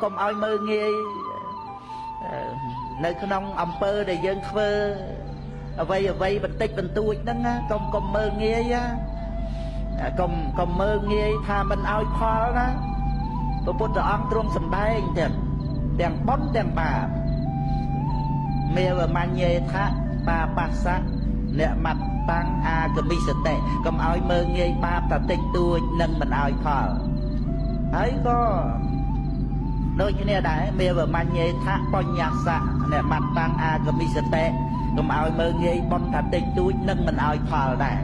ុំឲ្យមើងងាយនៅក្នុងអំពើដែលយើងធ្វើអ្វីបន្តិចបន្តួចហ្នឹងកុំមើងងាយកុំមើងងាយថាមិនឲ្យផលណាព្រះពុទ្ធអង្គទ្រង់សម្ដែងទាំងបុណ្យទាំងបាបមេវមញ្ញេថៈបាបស្សៈអ្នកមត្តតាំងអាកមិសតិកុំឲ្យមើងងាយបាបតែតិចតួចនឹងមិនឲ្យផលហើយក៏ដូចគ្នាដែរមេវមញ្ញេថៈបញ្ញស្សៈអ្នកមត្តតាំងអាកមិសតិកុំឲ្យមើងងាយបុណ្យតែតិចតួចនឹងមិនឲ្យផលដែរ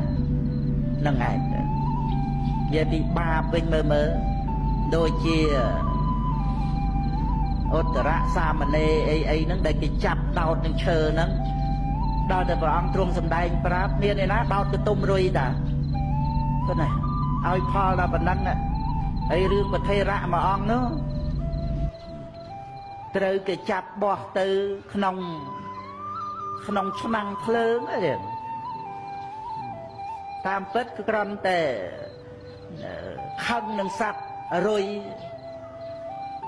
នឹងឯងនិយាយពីបាបវិញមើលដូចជាឧត្តរសាមណេរអីហ្នឹងដែលគេចាប់ដោតនឹងឈើហ្នឹងដល់តែព្រះអង្គទ្រង់សម្ដែងប្រាប់មានឯណាដោតទៅទុំរុយតាគាត់ណាឲ្យផលដល់ប៉ុណ្ណឹងហើយរឿងប្រធេរៈមួយអង្គនោះត្រូវគេចាប់បោះទៅក្នុងឆ្នាំងភ្លើងទេតាមពិតគឺគ្រាន់តែខឹងនឹងសត្វរុយ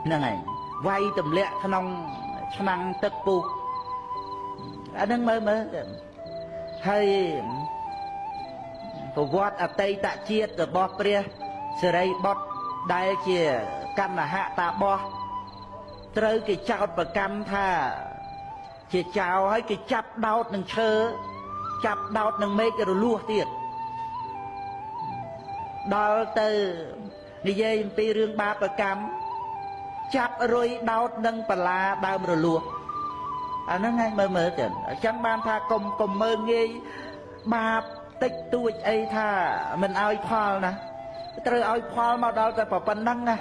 ហ្នឹងឯងវាយទម្លាក់ក្នុងឆ្នាំងទឹកពុះអាហ្នឹងមើលហើយប្រវត្តិអតីតជាតិរបស់ព្រះសិរីបុត្រដែលជាកម្មហៈតាបោះត្រូវគេចោទប្រកម្មថាជាចៅហើយគេចាប់ដោតនឹងឈើចាប់ដោតនឹងមេឃរលួសទៀតដល់ទៅនិយាយអំពីរឿងបាបកម្មចាប់រុយដោតនឹងបលាដើមរលួសអាហ្នឹងឯងមើលទៅអញ្ចឹងបានថាកុំមើងងាយបាបតិចតួចអីថាមិនឲ្យផលណាត្រូវឲ្យផលមកដល់តែប៉ុណ្្នឹងណា